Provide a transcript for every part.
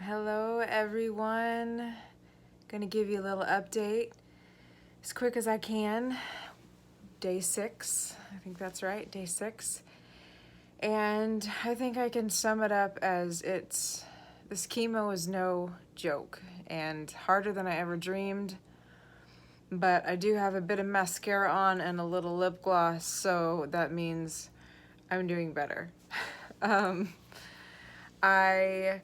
Hello everyone. Gonna give you a little update as quick as I can. Day 6, I think that's right, day 6. And I think I can sum it up as this chemo is no joke and harder than I ever dreamed. But I do have a bit of mascara on and a little lip gloss, so that means I'm doing better. I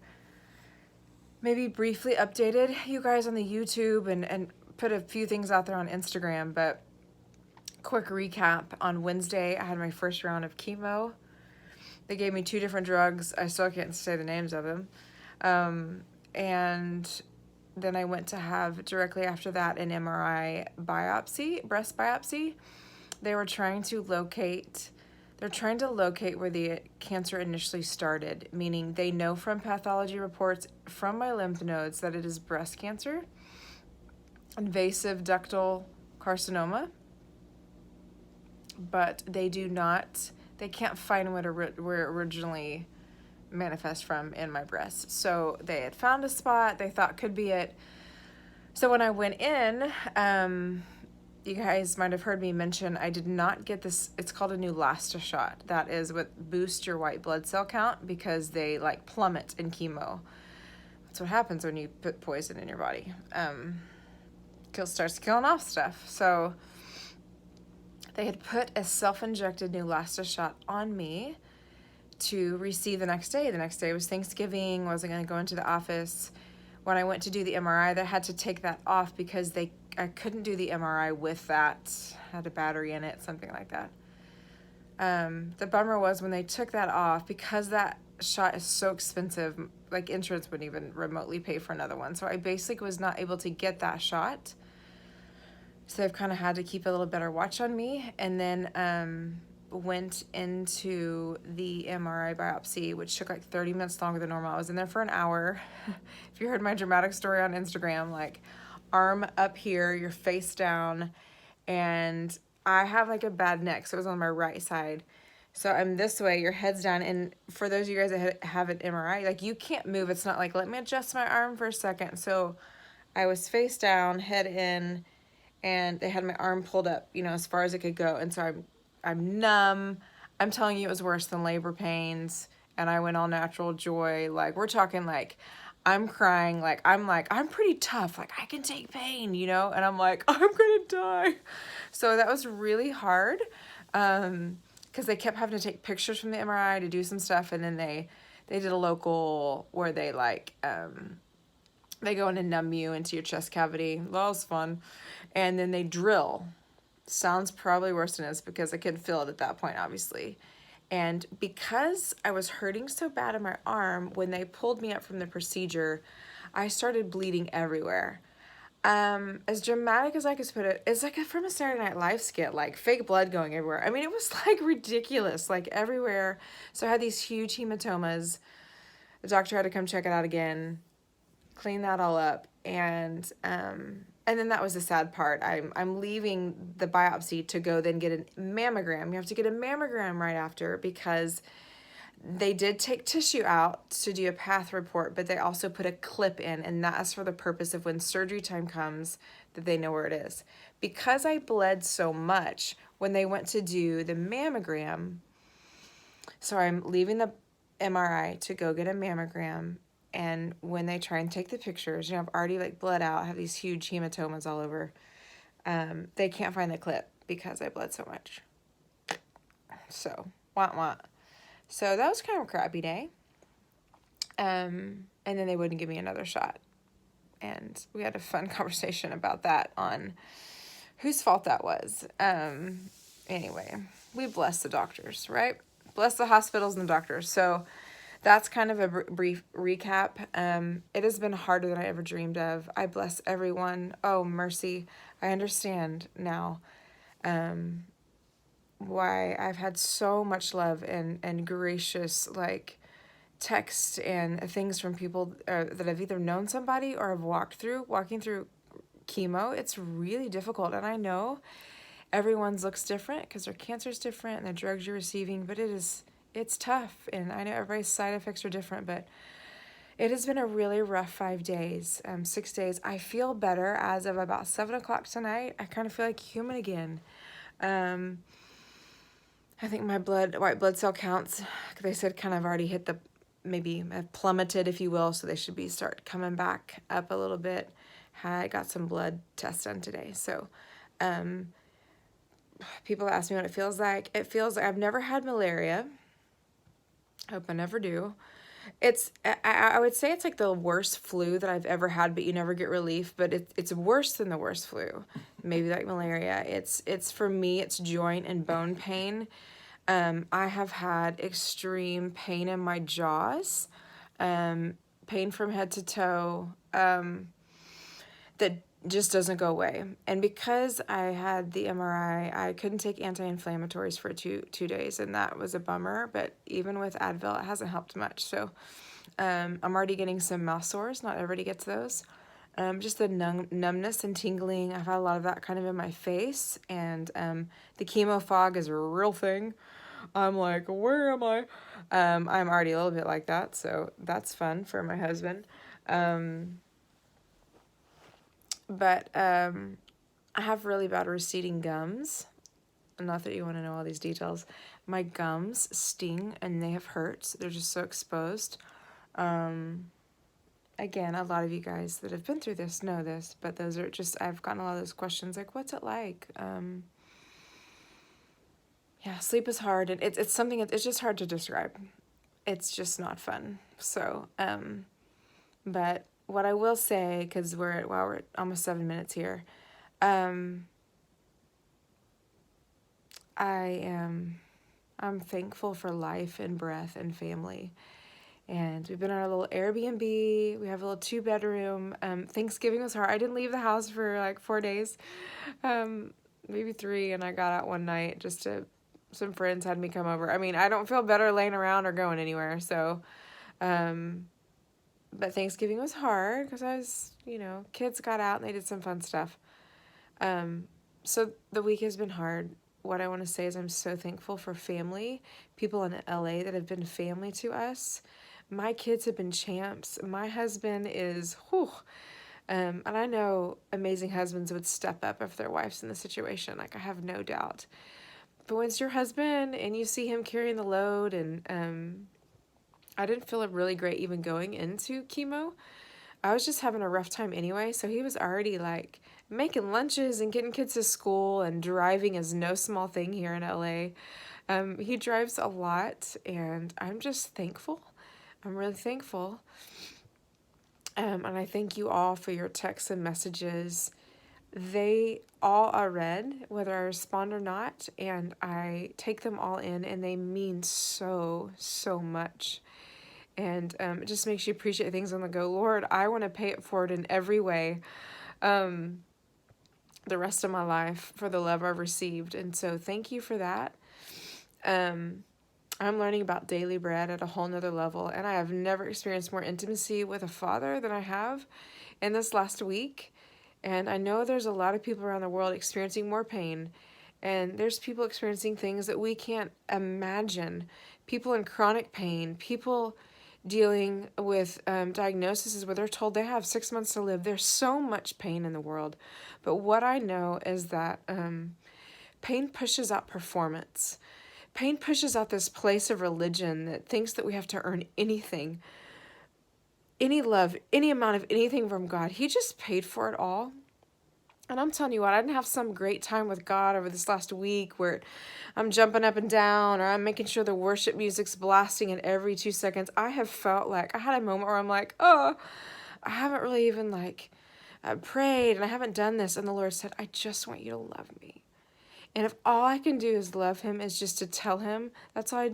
maybe briefly updated you guys on the YouTube and put a few things out there on Instagram, but quick recap. On Wednesday, I had my first round of chemo. They gave me 2 different drugs. I still can't say the names of them. And then I went to have, directly after that, an MRI biopsy, breast biopsy. They were trying to locate where the cancer initially started, meaning they know from pathology reports from my lymph nodes that it is breast cancer, invasive ductal carcinoma, but they can't find where it originally manifest from in my breast. So they had found a spot they thought could be it. So when I went in, you guys might have heard me mention I did not get this. It's called a Neulasta shot. That is what boosts your white blood cell count because they like plummet in chemo. That's what happens when you put poison in your body. Starts killing off stuff. So they had put a self-injected Neulasta shot on me to receive the next day. The next day was Thanksgiving. Wasn't going to go into the office. When I went to do the MRI, they had to take that off because I couldn't do the MRI with that. Had a battery in it, something like that. The bummer was when they took that off, because that shot is so expensive, like insurance wouldn't even remotely pay for another one. So I basically was not able to get that shot. So they've kind of had to keep a little better watch on me. And then went into the MRI biopsy, which took like 30 minutes longer than normal. I was in there for an hour. If you heard my dramatic story on Instagram, like arm up here, your face down, and I have like a bad neck, so it was on my right side. So I'm this way, your head's down, and for those of you guys that have an MRI, like you can't move. It's not like, let me adjust my arm for a second. So I was face down, head in, and they had my arm pulled up, as far as it could go. And so I'm numb. I'm telling you, it was worse than labor pains. And I went all natural joy. Like, we're talking like, I'm crying. I'm pretty tough. Like, I can take pain, And I'm like, I'm going to die. So that was really hard. Because they kept having to take pictures from the MRI to do some stuff. And then they did a local where they they go in and numb you into your chest cavity. That was fun. And then they drill. Sounds probably worse than it is because I couldn't feel it at that point, obviously. And because I was hurting so bad in my arm, when they pulled me up from the procedure, I started bleeding everywhere. As dramatic as I could put it, it's like from a Saturday Night Live skit, like fake blood going everywhere. I mean, it was like ridiculous, like everywhere. So I had these huge hematomas. The doctor had to come check it out again, clean that all up, and then that was the sad part. I'm leaving the biopsy to go then get a mammogram. You have to get a mammogram right after because they did take tissue out to do a path report, but they also put a clip in, and that's for the purpose of when surgery time comes that they know where it is. Because I bled so much when they went to do the mammogram, so I'm leaving the MRI to go get a mammogram. And when they try and take the pictures, I've already bled out, I have these huge hematomas all over. They can't find the clip because I bled so much. So, wah. So that was kind of a crappy day. And then they wouldn't give me another shot. And we had a fun conversation about that on whose fault that was. Anyway, we bless the doctors, right? Bless the hospitals and the doctors. So that's kind of a brief recap. It has been harder than I ever dreamed of. I bless everyone. Oh, mercy. I understand now why I've had so much love and gracious, text and things from people that have either known somebody or have walking through chemo. It's really difficult. And I know everyone's looks different because their cancer's different and the drugs you're receiving, but it's tough, and I know everybody's side effects are different, but It has been a really rough 5 days, 6 days. I feel better as of about 7 o'clock tonight. I kind of feel like human again. Um, I think my white blood cell counts, they said kind of already hit maybe have plummeted, if you will, so they should start coming back up a little bit. I got some blood tests done today, so people ask me what it feels like. It feels like I've never had malaria. I hope I never do. I would say it's like the worst flu that I've ever had, but you never get relief. But it's worse than the worst flu. Maybe like malaria. It's for me, it's joint and bone pain. I have had extreme pain in my jaws, pain from head to toe, that just doesn't go away. And because I had the MRI, I couldn't take anti-inflammatories for two days, and that was a bummer. But even with Advil, it hasn't helped much. So I'm already getting some mouth sores. Not everybody gets those. Just the numbness and tingling. I've had a lot of that kind of in my face, and the chemo fog is a real thing. I'm like, where am I? I'm already a little bit like that, so that's fun for my husband. But I have really bad receding gums. Not that you want to know all these details. My gums sting and they have hurt. They're just so exposed. Again, a lot of you guys that have been through this know this, but those are just, I've gotten a lot of those questions like, what's it like? Yeah, sleep is hard, and it's something, it's just hard to describe. It's just not fun. So, but what I will say, because we're at almost 7 minutes here, I'm thankful for life and breath and family. And we've been on our little Airbnb. We have a little 2-bedroom. Thanksgiving was hard. I didn't leave the house for like 4 days, maybe 3, and I got out one night some friends had me come over. I mean, I don't feel better laying around or going anywhere. So, but Thanksgiving was hard because I was, kids got out and they did some fun stuff. So the week has been hard. What I want to say is I'm so thankful for family, people in LA that have been family to us. My kids have been champs. My husband is, and I know amazing husbands would step up if their wife's in the situation. Like, I have no doubt. But when it's your husband and you see him carrying the load, and I didn't feel really great even going into chemo. I was just having a rough time anyway, so he was already like making lunches and getting kids to school, and driving is no small thing here in LA. He drives a lot, and I'm just thankful. I'm really thankful. And I thank you all for your texts and messages. They all are read, whether I respond or not, and I take them all in, and they mean so, so much. And it just makes you appreciate things on the go. Lord, I want to pay it forward in every way the rest of my life for the love I've received. And so thank you for that. I'm learning about daily bread at a whole nother level, and I have never experienced more intimacy with a father than I have in this last week. And I know there's a lot of people around the world experiencing more pain, and there's people experiencing things that we can't imagine. People in chronic pain, people dealing with diagnoses where they're told they have 6 months to live. There's so much pain in the world. But what I know is that pain pushes out performance. Pain pushes out this place of religion that thinks that we have to earn anything, any love, any amount of anything from God. He just paid for it all. And I'm telling you what, I didn't have some great time with God over this last week where I'm jumping up and down, or I'm making sure the worship music's blasting at every 2 seconds. I have felt like, I had a moment where I'm like, I haven't really even prayed, and I haven't done this. And the Lord said, I just want you to love me. And if all I can do is love him, is just to tell him, that's all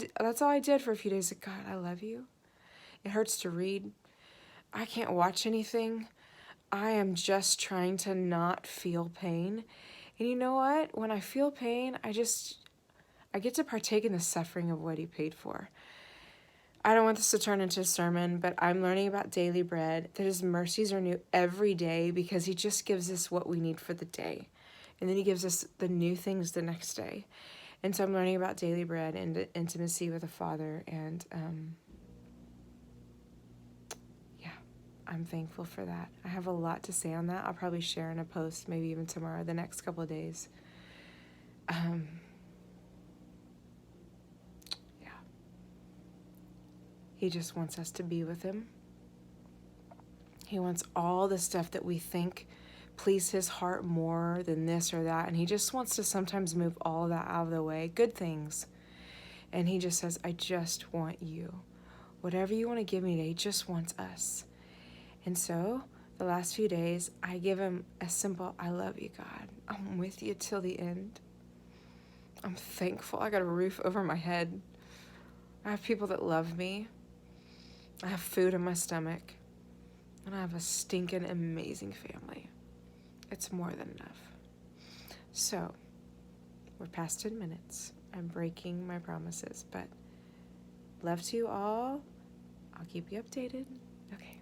I did for a few days. Like, God, I love you. It hurts to read. I can't watch anything. I am just trying to not feel pain. And you know what? When I feel pain, I get to partake in the suffering of what he paid for. I don't want this to turn into a sermon, but I'm learning about daily bread, that his mercies are new every day because he just gives us what we need for the day. And then he gives us the new things the next day. And so I'm learning about daily bread and intimacy with the Father. And I'm thankful for that. I have a lot to say on that. I'll probably share in a post, maybe even tomorrow, the next couple of days. Yeah. He just wants us to be with him. He wants all the stuff that we think please his heart more than this or that. And he just wants to sometimes move all of that out of the way. Good things. And he just says, I just want you. Whatever you want to give me today, he just wants us. And so the last few days, I give him a simple, I love you, God. I'm with you till the end. I'm thankful. I got a roof over my head. I have people that love me. I have food in my stomach. And I have a stinking amazing family. It's more than enough. So, we're past 10 minutes. I'm breaking my promises, but love to you all. I'll keep you updated. Okay.